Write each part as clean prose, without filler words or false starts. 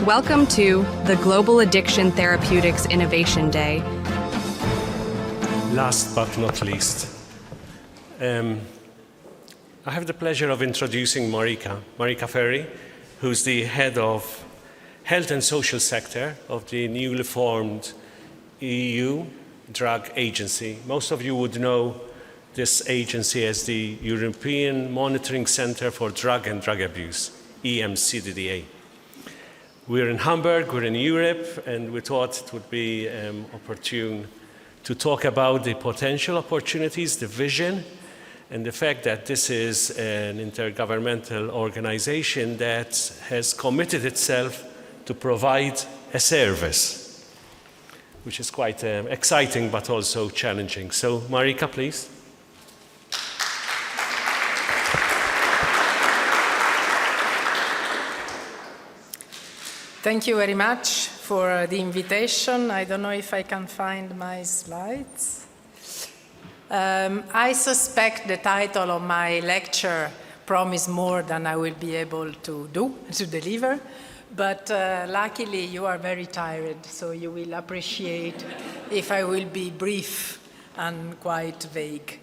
Welcome to the Global Addiction Therapeutics Innovation Day. Last but not least, I have the pleasure of introducing Marica Ferri, who's the head of Health and Social Sector of the newly formed EU Drug Agency. Most of you would know this agency as the European Monitoring Center for Drug and Drug Abuse, EMCDDA. We're in Hamburg, we're in Europe, and we thought it would be opportune to talk about the potential opportunities, the vision, and the fact that this is an intergovernmental organization that has committed itself to provide a service, which is quite exciting but also challenging. So, Marica, please. Thank you very much for the invitation. I don't know if I can find my slides. I suspect the title of my lecture promises more than I will be able to deliver. But luckily, you are very tired, so you will appreciate if I will be brief and quite vague.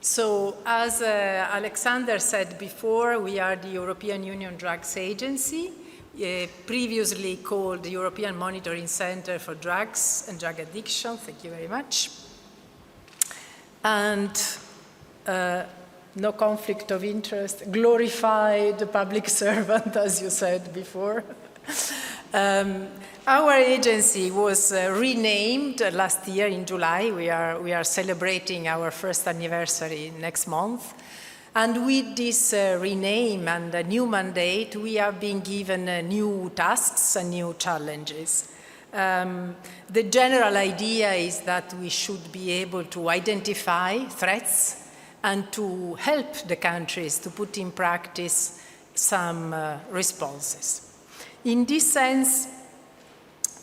So, as Alexander said before, we are the European Union Drugs Agency, previously called the European Monitoring Center for Drugs and Drug Addiction. Thank you very much. And no conflict of interest, glorified public servant, as you said before. Our agency was renamed last year in July. We are celebrating our first anniversary next month. And with this rename and a new mandate, we are being given new tasks and new challenges. The general idea is that we should be able to identify threats and to help the countries to put in practice some responses. In this sense,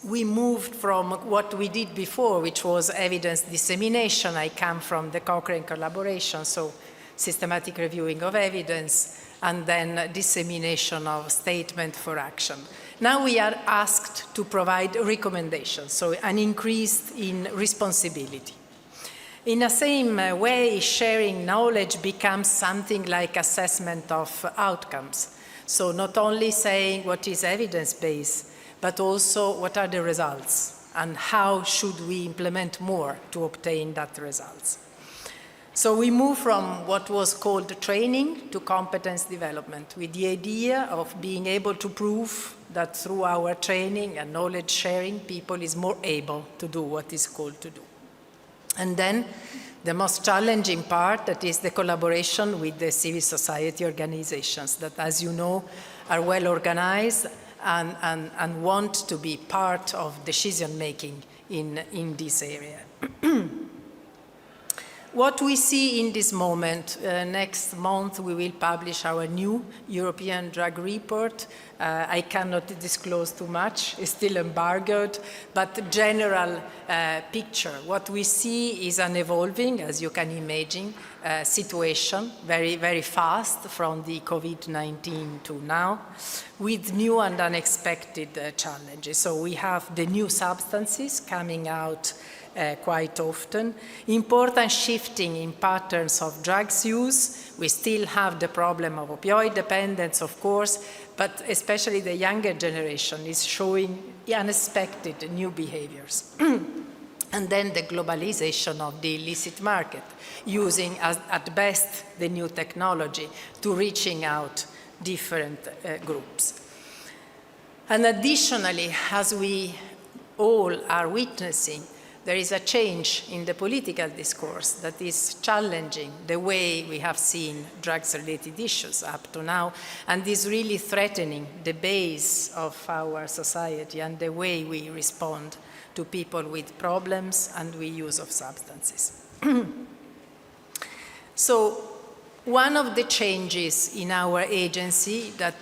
we moved from what we did before, which was evidence dissemination. I come from the Cochrane collaboration, so systematic reviewing of evidence, and then dissemination of statement for action. Now we are asked to provide recommendations, so an increase in responsibility. In the same way, sharing knowledge becomes something like assessment of outcomes. So not only saying what is evidence-based, but also what are the results and how should we implement more to obtain that results. So we move from what was called training to competence development, with the idea of being able to prove that through our training and knowledge sharing, people is more able to do what is called to do. And then the most challenging part, that is the collaboration with the civil society organizations that, as you know, are well organized and want to be part of decision-making in this area. What we see in this moment, next month we will publish our new European drug report. I cannot disclose too much, it's still embargoed, but the general picture, what we see is an evolving, as you can imagine, situation, very, very fast from the COVID-19 to now, with new and unexpected challenges. So we have the new substances coming out quite often. Important shifting in patterns of drugs use. We still have the problem of opioid dependence, of course, but especially the younger generation is showing unexpected new behaviors. And then the globalization of the illicit market, using at best the new technology to reaching out different groups. And additionally, as we all are witnessing, there is a change in the political discourse that is challenging the way we have seen drugs-related issues up to now, and is really threatening the base of our society and the way we respond to people with problems and we use of substances. So one of the changes in our agency that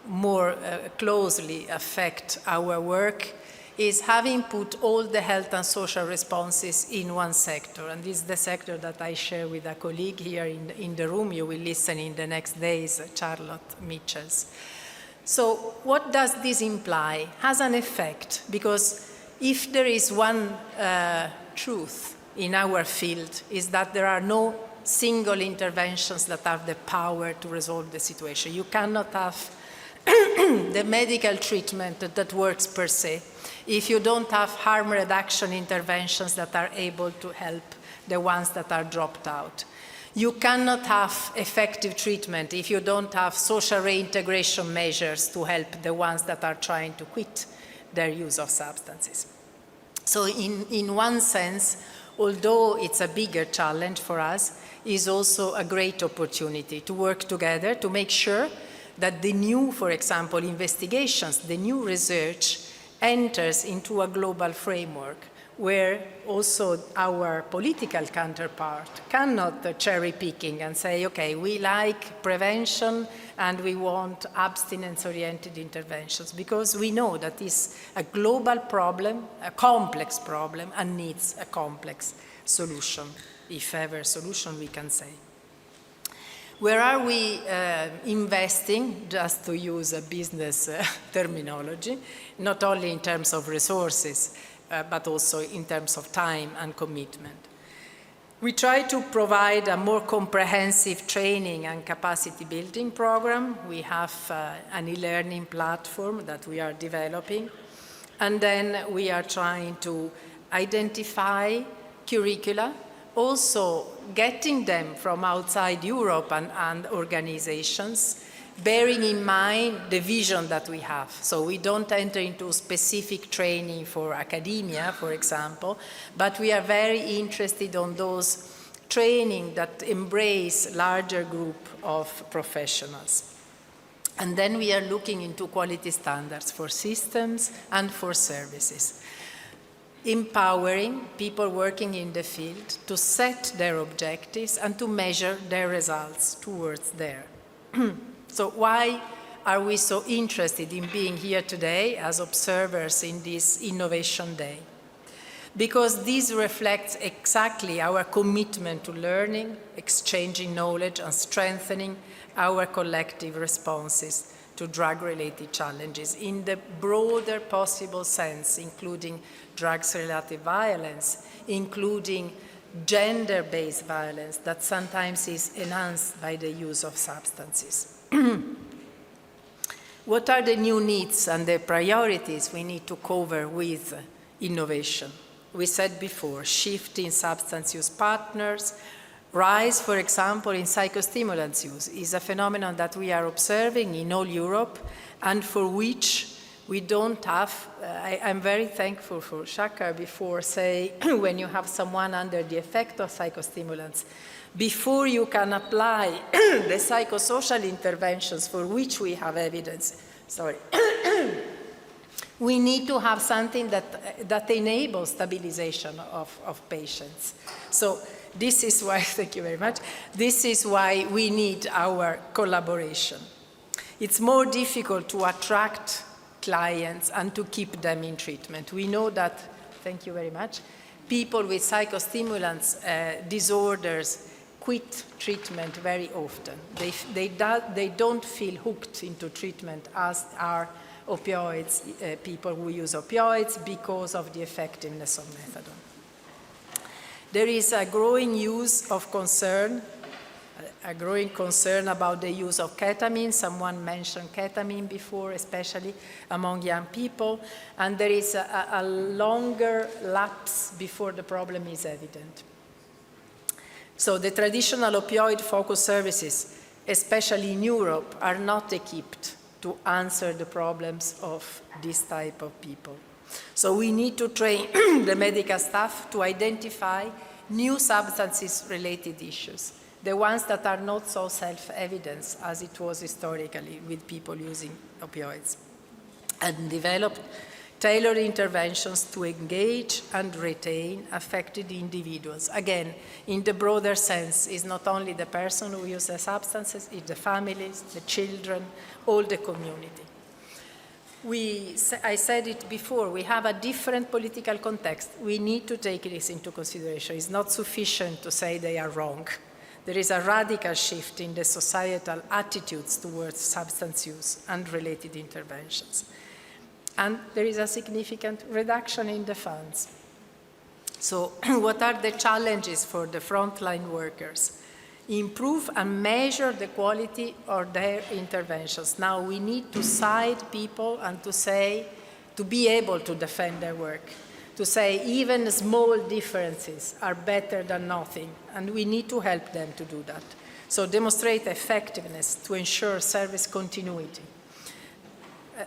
more closely affect our work is having put all the health and social responses in one sector. And this is the sector that I share with a colleague here in the room. You will listen in the next days, Charlotte Mitchells. So what does this imply? Has an effect, because if there is one truth in our field, is that there are no single interventions that have the power to resolve the situation. You cannot have the medical treatment that works per se if you don't have harm reduction interventions that are able to help the ones that are dropped out. You cannot have effective treatment if you don't have social reintegration measures to help the ones that are trying to quit their use of substances. So in one sense, although it's a bigger challenge for us, is also a great opportunity to work together to make sure that the new, for example, investigations, the new research enters into a global framework where also our political counterpart cannot cherry picking and say, okay, we like prevention and we want abstinence-oriented interventions, because we know that it's a global problem, a complex problem, and needs a complex solution, if ever solution we can say. Where are we investing, just to use a business terminology, not only in terms of resources, but also in terms of time and commitment? We try to provide a more comprehensive training and capacity building program. We have an e-learning platform that we are developing. And then we are trying to identify curricula, also getting them from outside Europe and organizations, bearing in mind the vision that we have. So we don't enter into specific training for academia, for example, but we are very interested on those training that embrace larger group of professionals. And then we are looking into quality standards for systems and for services, empowering people working in the field to set their objectives and to measure their results towards there. So why are we so interested in being here today as observers in this Innovation Day? Because this reflects exactly our commitment to learning, exchanging knowledge, and strengthening our collective responses to drug-related challenges in the broader possible sense, including drugs-related violence, including gender-based violence that sometimes is enhanced by the use of substances. What are the new needs and the priorities we need to cover with innovation? We said before, shift in substance use partners, rise, for example, in psychostimulants use is a phenomenon that we are observing in all Europe and for which we don't have, I'm very thankful for Shakar before say, when you have someone under the effect of psychostimulants, before you can apply the psychosocial interventions for which we have evidence, we need to have something that enables stabilization of patients. So this is why, thank you very much, this is why we need our collaboration. It's more difficult to attract clients and to keep them in treatment. We know that, thank you very much, people with psychostimulants disorders quit treatment very often. They don't feel hooked into treatment as are opioids, people who use opioids because of the effectiveness of methadone. There is a growing use of concern, a growing concern about the use of ketamine. Someone mentioned ketamine before, especially among young people, and there is a longer lapse before the problem is evident. So the traditional opioid-focused services, especially in Europe, are not equipped to answer the problems of this type of people. So we need to train the medical staff to identify new substances-related issues, the ones that are not so self-evident as it was historically with people using opioids, and develop tailored interventions to engage and retain affected individuals. Again, in the broader sense, it's not only the person who uses substances, it's the families, the children, all the community. I said it before, we have a different political context. We need to take this into consideration. It's not sufficient to say they are wrong. There is a radical shift in the societal attitudes towards substance use and related interventions. And there is a significant reduction in the funds. So what are the challenges for the frontline workers? Improve and measure the quality of their interventions. Now we need to cite people and to be able to defend their work, to say even small differences are better than nothing, and we need to help them to do that. So demonstrate effectiveness to ensure service continuity.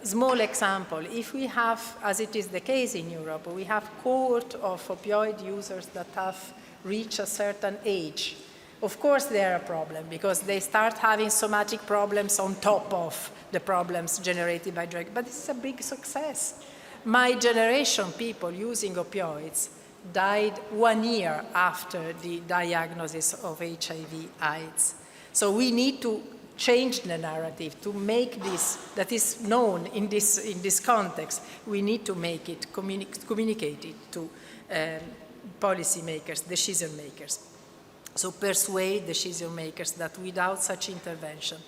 A small example, if we have, as it is the case in Europe, we have cohort of opioid users that have reached a certain age. Of course they are a problem because they start having somatic problems on top of the problems generated by drug, but it's a big success. My generation, people using opioids, died 1 year after the diagnosis of HIV/AIDS. So we need to change the narrative to make this, that is known in this context, we need to make it communicated to policymakers, decision makers. So persuade decision makers that without such intervention,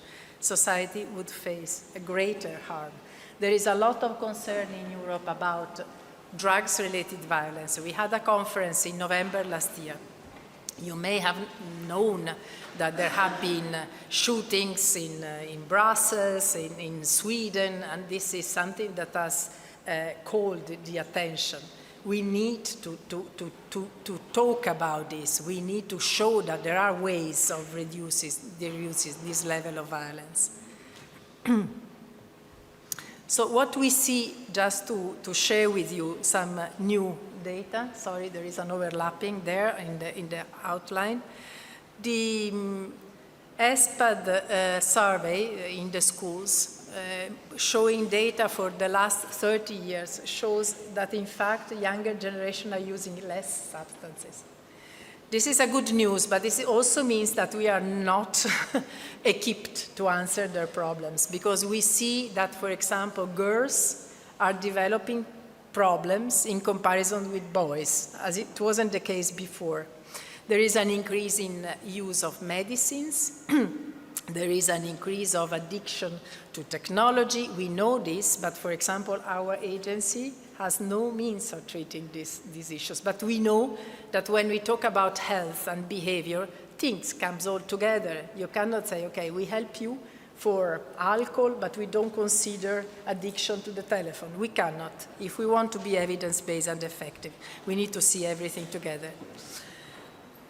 society would face a greater harm. There is a lot of concern in Europe about drugs-related violence. We had a conference in November last year. You may have known that there have been shootings in Brussels, in Sweden, and this is something that has called the attention. We need to talk about this. We need to show that there are ways of reducing this level of violence. So what we see, just to share with you some new data, sorry, there is an overlapping there in the outline. The ESPAD survey in the schools showing data for the last 30 years shows that in fact the younger generation are using less substances. This is a good news, but this also means that we are not equipped to answer their problems, because we see that, for example, girls are developing problems in comparison with boys, as it wasn't the case before. There is an increase in use of medicines. There is an increase of addiction to technology. We know this, but for example, our agency has no means of treating these issues. But we know that when we talk about health and behavior, things come all together. You cannot say, okay, we help you for alcohol, but we don't consider addiction to the telephone. We cannot. If we want to be evidence-based and effective, we need to see everything together.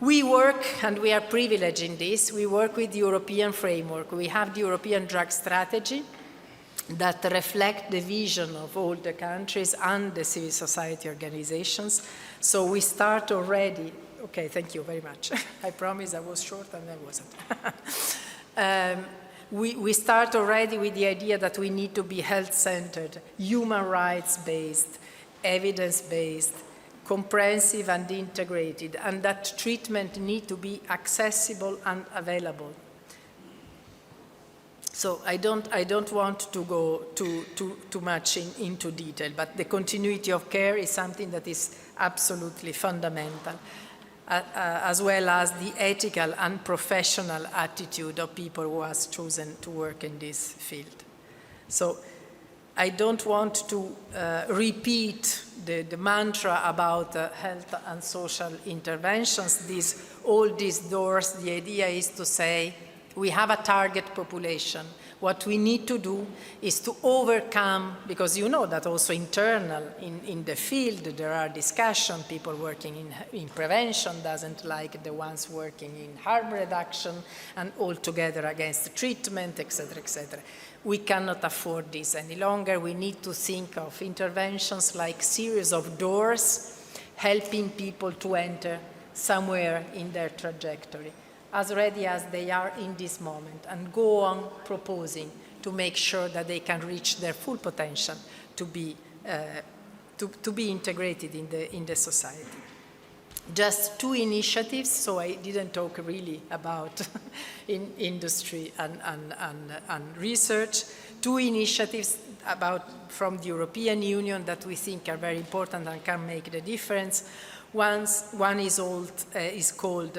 We work, and we are privileged in this, we work with the European framework. We have the European drug strategy that reflects the vision of all the countries and the civil society organizations. So we start already, okay, thank you very much. I promise I was short and I wasn't. We start already with the idea that we need to be health-centered, human rights-based, evidence-based, comprehensive and integrated, and that treatment needs to be accessible and available. So I don't want to go too much into detail, but the continuity of care is something that is absolutely fundamental, as well as the ethical and professional attitude of people who have chosen to work in this field. So I don't want to repeat the mantra about health and social interventions. All these doors, the idea is to say we have a target population. What we need to do is to overcome, because you know that also internal in the field there are discussions, people working in prevention doesn't like the ones working in harm reduction, and all together against the treatment, etc., etc. We cannot afford this any longer. We need to think of interventions like series of doors, helping people to enter somewhere in their trajectory, as ready as they are in this moment, and go on proposing to make sure that they can reach their full potential to be integrated in the society. Just 2 initiatives, so I didn't talk really about in industry and research. 2 initiatives from the European Union that we think are very important and can make the difference. One is called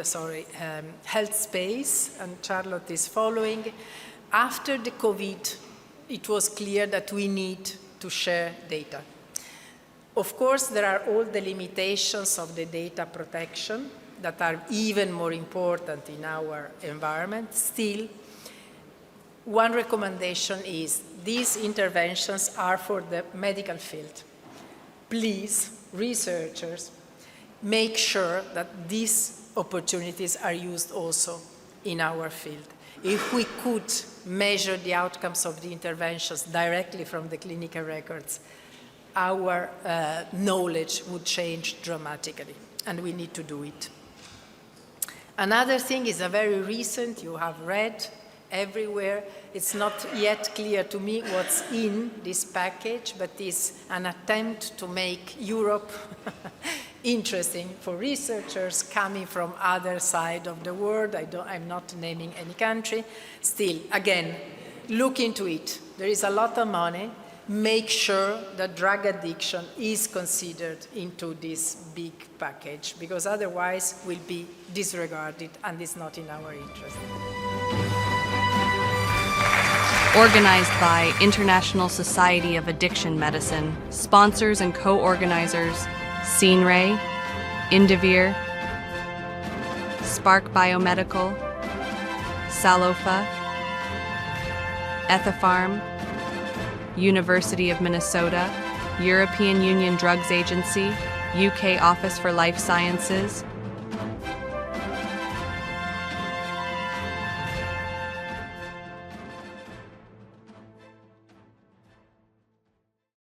Health Space, and Charlotte is following. After the COVID, it was clear that we need to share data. Of course, there are all the limitations of the data protection that are even more important in our environment. Still, one recommendation is these interventions are for the medical field. Please, researchers, make sure that these opportunities are used also in our field. If we could measure the outcomes of the interventions directly from the clinical records, our knowledge would change dramatically, and we need to do it. Another thing is a very recent, you have read everywhere. It's not yet clear to me what's in this package, but it's an attempt to make Europe interesting for researchers coming from other side of the world. I'm not naming any country. Still, again, look into it. There is a lot of money. Make sure that drug addiction is considered into this big package, because otherwise we'll be disregarded and it's not in our interest. Organized by International Society of Addiction Medicine, sponsors and co-organizers CNRE, Indivir, Spark Biomedical, Salofa, Ethifarm, University of Minnesota, European Union Drugs Agency, UK Office for Life Sciences,